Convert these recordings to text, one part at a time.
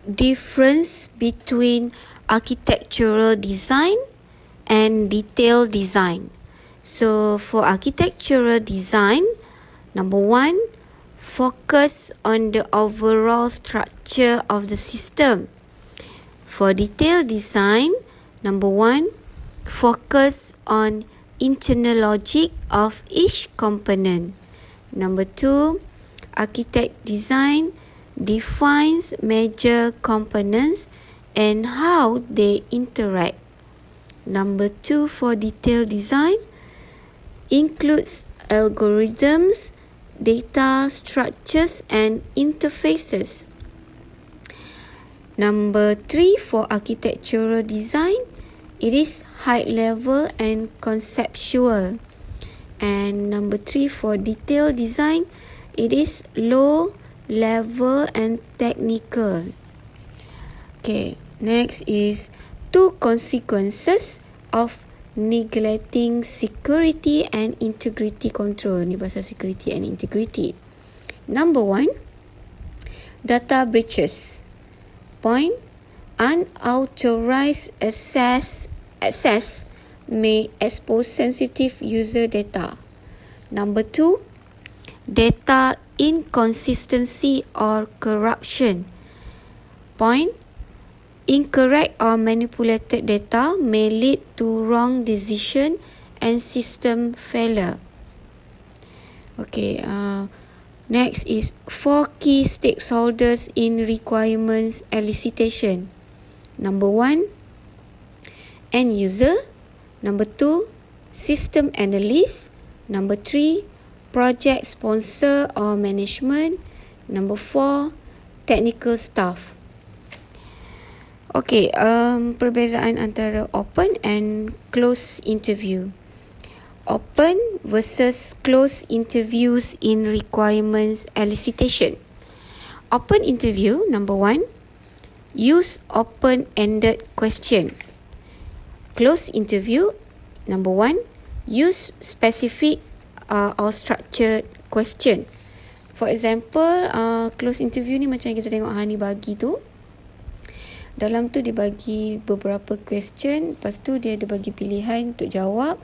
difference between architectural design and detail design. So for architectural design, number one, focus on the overall structure of the system. For detail design, number one, focus on internal logic of each component. Number two, architect design defines major components and how they interact. Number two, for detail design, includes algorithms, data structures and interfaces. Number three, for architectural design, it is high level and conceptual. And number three, for detail design, it is low level and technical. Okay, next is 2 consequences of neglecting security and integrity control. Ni pasal security and integrity. Number one, data breaches. Point, unauthorized access may expose sensitive user data. Number two, data inconsistency or corruption. Point, incorrect or manipulated data may lead to wrong decision and system failure. Okay, next is 4 key stakeholders in requirements elicitation. Number 1, end user. Number 2, system analyst. Number 3, project sponsor or management. Number 4, technical staff. Okay, perbezaan antara open and close interview. Open versus close interviews in requirements elicitation. Open interview, number 1, use open-ended question. Close interview, number 1, use specific or structured question. For example, close interview ni macam kita tengok Hani bagi tu. Dalam tu dia bagi beberapa question, lepas tu dia ada bagi pilihan untuk jawab.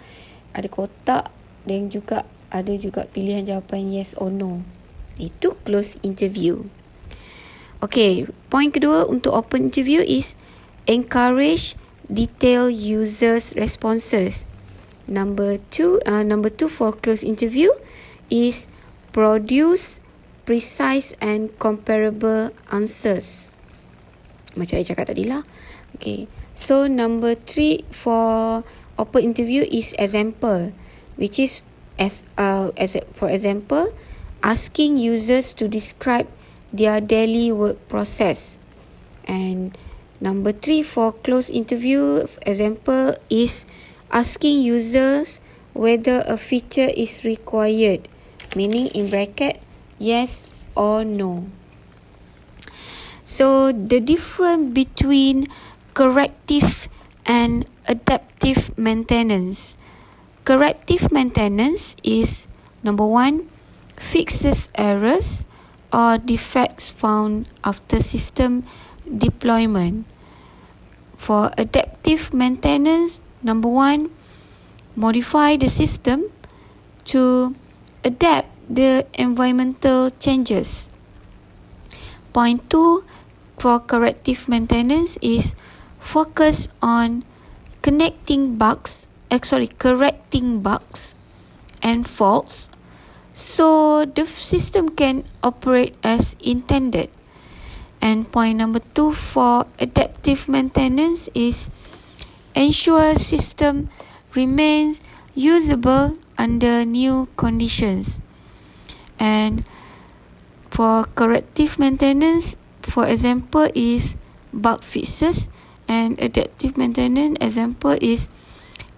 Ada kotak dan juga ada juga pilihan jawapan yes or no. Itu close interview. Okay, point kedua untuk open interview is encourage detailed users responses. Number two for close interview is produce precise and comparable answers. Macam saya cakap tadi lah. Okay, so number 3 for open interview is example, which is for example, asking users to describe their daily work process. And number 3 for close interview example is asking users whether a feature is required, meaning in bracket yes or no. So the difference between corrective and adaptive maintenance. Corrective maintenance is number 1, fixes errors or defects found after system deployment. For adaptive maintenance, number 1, modify the system to adapt the environmental changes. Point 2 for corrective maintenance is focus on correcting bugs and faults so the system can operate as intended. And point number 2 for adaptive maintenance is ensure system remains usable under new conditions. And for corrective maintenance, for example, is bug fixes, and adaptive maintenance example is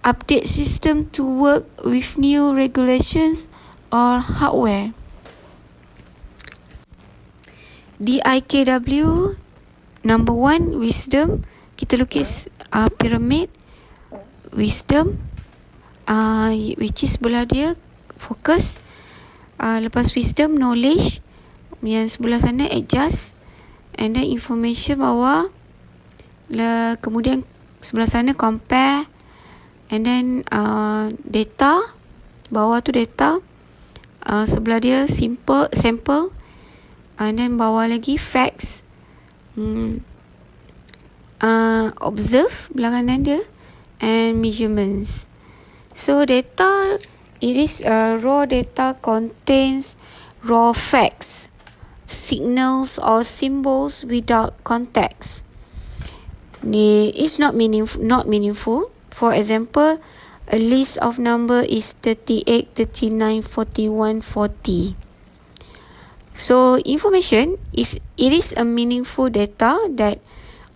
update system to work with new regulations or hardware. DIKW, number 1, wisdom. Kita lukis pyramid wisdom, which is sebelah dia focus. Lepas wisdom, knowledge. Yang sebelah sana adjust, and then information bawah, kemudian sebelah sana compare, and then data, bawah tu data, sebelah dia sample, and then bawah lagi facts, observe belah kanan dia, and measurements. So data, it is raw data contains raw facts, signals or symbols without context. It is not meaningful. For example, a list of number is 38, 39, 41, 40. So information is a meaningful data that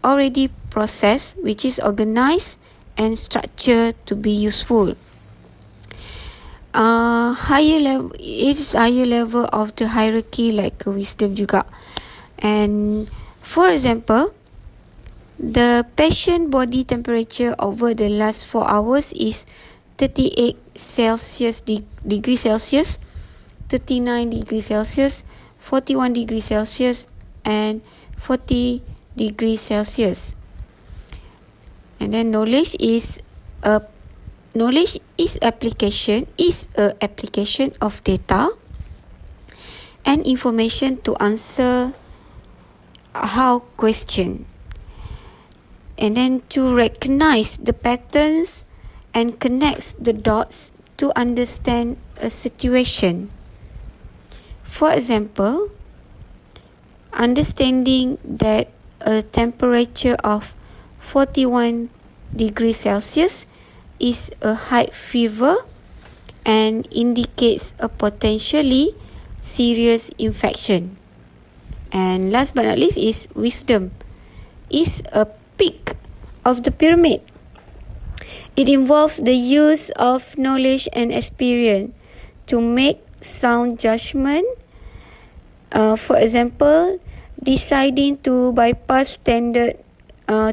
already processed, which is organized and structured to be useful. It is higher level of the hierarchy, like wisdom juga. And for example, the patient body temperature over the last 4 hours is 38 degrees Celsius, 39 degrees Celsius, 41 degrees Celsius, and 40 degrees Celsius. And then knowledge is a application of data and information to answer how question, and then to recognize the patterns and connects the dots to understand a situation. For example, understanding that a temperature of 41 degrees Celsius is a high fever and indicates a potentially serious infection. And last but not least is wisdom. Is a peak of the pyramid. It involves the use of knowledge and experience to make sound judgment. For example, deciding to bypass standard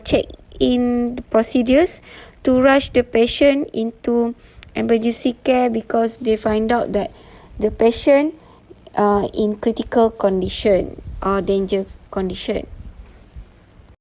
check-in procedures to rush the patient into emergency care because they find out that the patient in critical condition or danger condition.